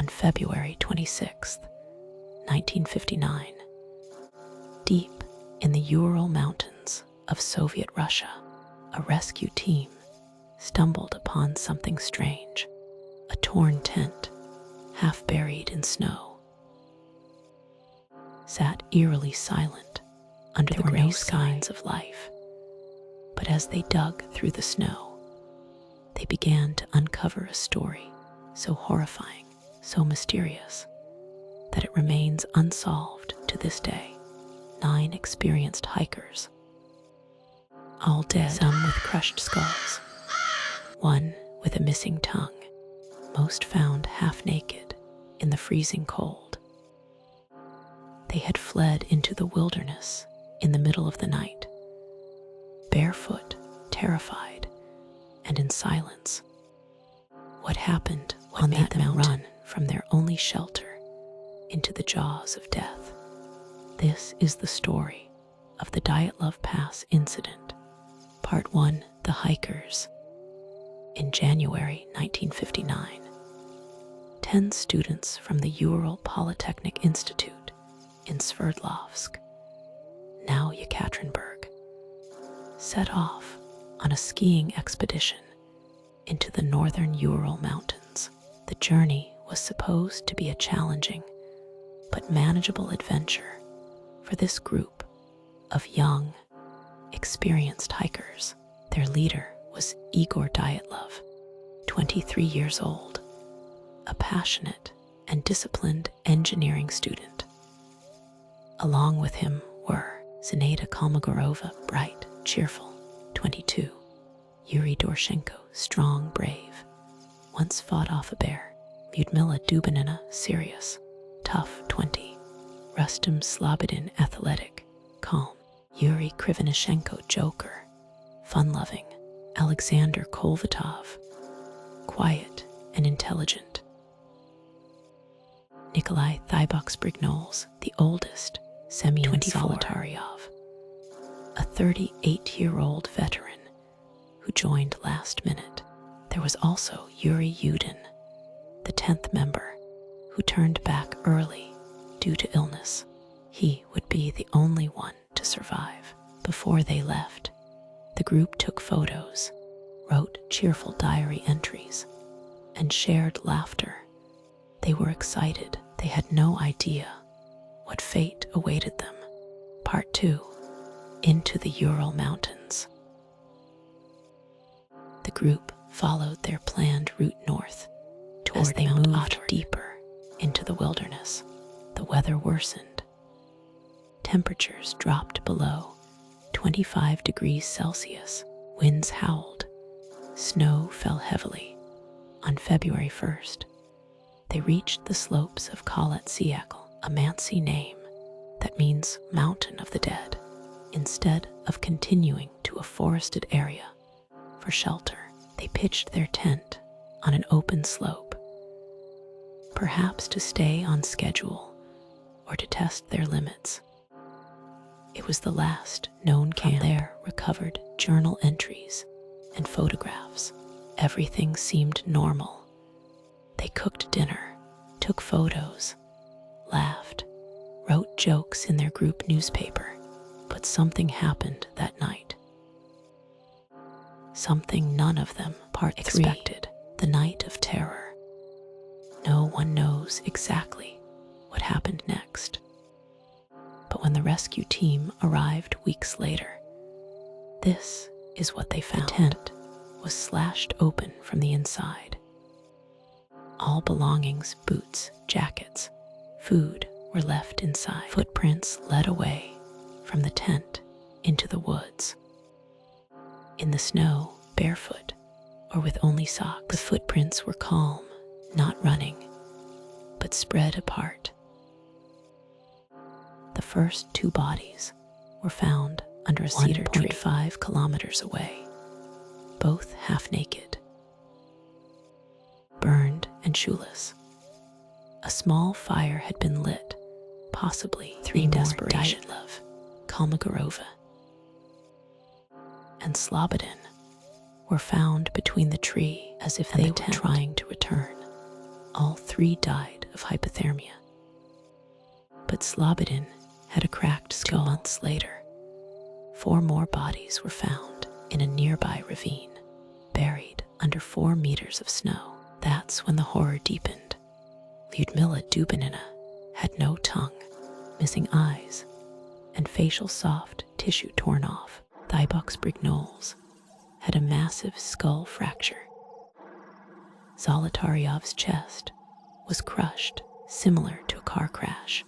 on February 26, 1959. Deep in the Ural mountains of Soviet Russia, a rescue team stumbled upon something strange, a torn tent, half buried in snow. Sat eerily silent under the gray signs of life. But as they dug through the snow, they began to uncover a story so horrifying, so mysterious, that it remains unsolved to this day. 9 experienced hikers, all dead, some with crushed skulls, one with a missing tongue, most found half naked in the freezing cold. They had fled into the wilderness in the middle of the night, barefoot, terrified, and in silence. What happened on that mountain run from their only shelter into the jaws of death? This is the story of the Dyatlov Pass Incident, Part 1, The Hikers. In January 1959, 10 students from the Ural Polytechnic Institute in Sverdlovsk, now Yekaterinburg, set off on a skiing expedition into the northern Ural mountains. The journey was supposed to be a challenging but manageable adventure for this group of young, experienced hikers. Their leader was Igor Dyatlov, 23 years old, a passionate and disciplined engineering student. Along with him were Zinaida Kolmogorova, bright, cheerful, 22, Yuri Dorshenko, strong, brave, once fought off a bear, Lyudmila Dubinina, serious, tough, 20, Rustem Slobodin, athletic, calm, Yuri Krivonishenko, joker, fun-loving, Alexander Kolvatov, quiet and intelligent. Nikolai Thibox-Brignoles, the oldest, Semyon Solitaryov, a 38-year-old veteran who joined last minute. There was also Yuri Yudin, the 10th member, who turned back early due to illness. He would be the only one to survive. Before they left, the group took photos, wrote cheerful diary entries, and shared laughter. They were excited. They had no idea what fate awaited them. Part 2, Into the Ural Mountains. The group followed their planned route north as they moved deeper into the wilderness. The weather worsened. Temperatures dropped below 25 degrees Celsius. Winds howled. Snow fell heavily. On February 1st, they reached the slopes of Khalat Siakal, a Mansi name that means mountain of the dead. Instead of continuing to a forested area for shelter, they pitched their tent on an open slope, perhaps to stay on schedule or to test their limits. It was the last known camp. From there, recovered journal entries and photographs. Everything seemed normal. They cooked dinner, took photos, laughed, wrote jokes in their group newspaper. But something happened that night. Something none of them expected. The night of terror. No one knows exactly what happened next. But when the rescue team arrived weeks later, this is what they found. The tent was slashed open from the inside. All belongings, boots, jackets, food were left inside. Footprints led away from the tent into the woods. In the snow, barefoot, or with only socks, the footprints were calm, not running, but spread apart. The first 2 bodies were found under a cedar tree 1.5 kilometers away, both half naked, burned and shoeless. A small fire had been lit, possibly in desperation. Dyatlov, Kolmogorova, and Slobodin were found between the tree as if they were trying to return. All 3 died of hypothermia. But Slobodin had a cracked skull. 2 months later, 4 more bodies were found in a nearby ravine, buried under 4 meters of snow. That's when the horror deepened. Lyudmila Dubinina had no tongue, missing eyes, and facial soft tissue torn off. Thybux Brignoles had a massive skull fracture. Zolotaryov's chest was crushed, similar to a car crash.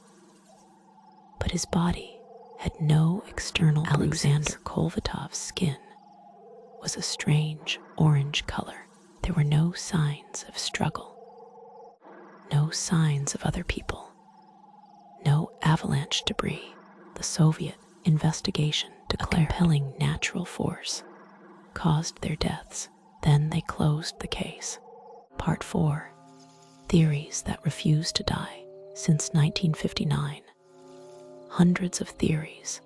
But his body had no external bruises. Alexander Kolvatov's skin was a strange orange color. There were no signs of struggle, no signs of other people, no avalanche debris. The Soviet investigation declared a compelling natural force caused their deaths. Then they closed the case. Part 4. Theories that refuse to die. Since 1959, hundreds of theories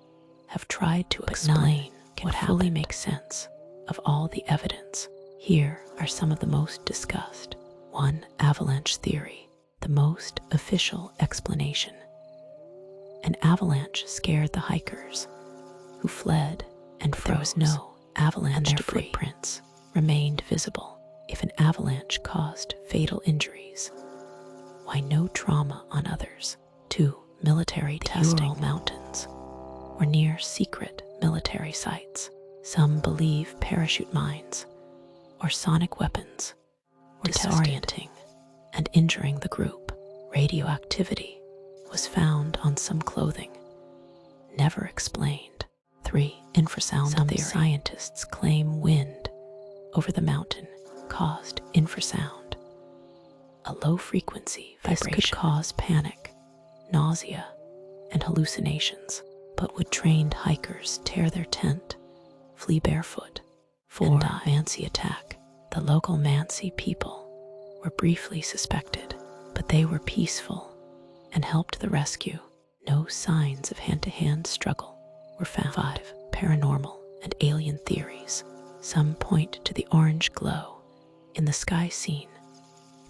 have tried to explain what fully makes sense of all the evidence. Here are some of the most discussed. 1. Avalanche theory, the most official explanation. An avalanche scared the hikers, who fled and froze. There was no avalanche and their debris. Footprints remained visible. If an avalanche caused fatal injuries, why no trauma on others? 2. Military testing. Ural mountains were near secret military sites. Some believe parachute mines or sonic weapons were disorienting and injuring the group. Radioactivity was found on some clothing, never explained. 3. Infrasound theory. Some scientists claim wind over the mountain caused infrasound, a low-frequency vibration. This could cause panic, nausea, and hallucinations. But would trained hikers tear their tent, flee barefoot, 4. And die? Mansi attack. The local Mansi people were briefly suspected, but they were peaceful and helped the rescue. No signs of hand-to-hand struggle were found. 5. Paranormal and alien theories. Some point to the orange glow in the sky seen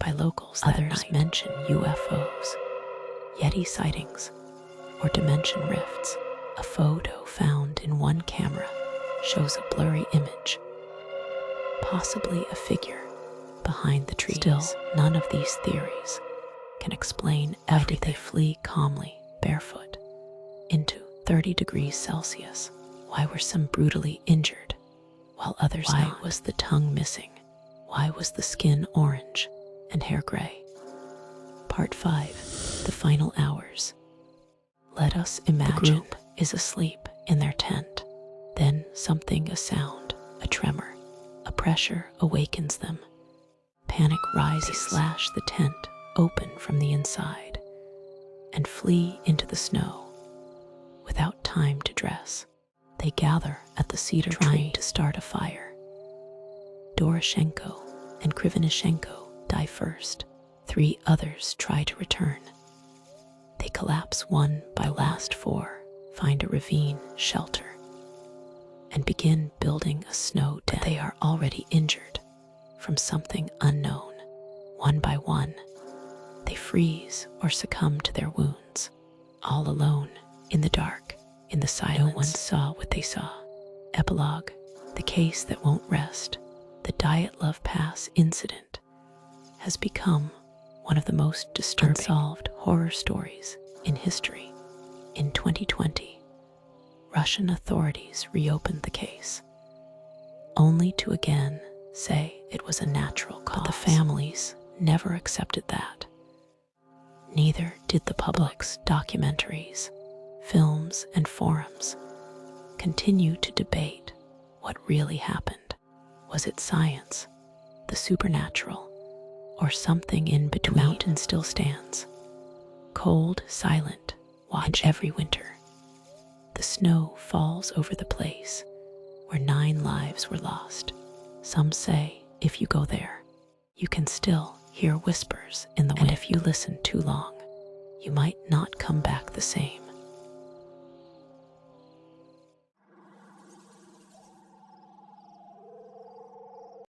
by locals. Others mention UFOs, Yeti sightings, or dimension rifts. A photo found in one camera shows a blurry image, possibly a figure behind the trees. Still, none of these theories can explain everything. Why did they flee calmly, barefoot, into 30 degrees Celsius? Why were some brutally injured, while others not? Why was the tongue missing? Why was the skin orange and hair gray? Part 5. The final hours. Let us imagine the group is asleep in their tent. Then a sound, a tremor, a pressure awakens them. Panic rises. They slash the tent open from the inside and flee into the snow. Without time to dress, they gather at the cedar tree to start a fire. Doroshenko and Krivonishenko die first. 3 others try to return. They collapse one by one. Last 4 find a ravine shelter and begin building a snow den. But they are already injured from something unknown. One by one, they freeze or succumb to their wounds, all alone in the dark, in the silence. No one saw what they saw. Epilogue. The case that won't rest, the Dyatlov Pass Incident, has become one of the most disturbing unsolved horror stories in history. In 2020, Russian authorities reopened the case, only to again say it was a natural cause. But the families never accepted that. Neither did the public's documentaries, films, and forums continue to debate what really happened. Was it science, the supernatural, or something in between? The mountain still stands, cold, silent, watch every winter. The snow falls over the place where 9 lives were lost. Some say if you go there, you can still hear whispers in the wind. And if you listen too long, you might not come back the same.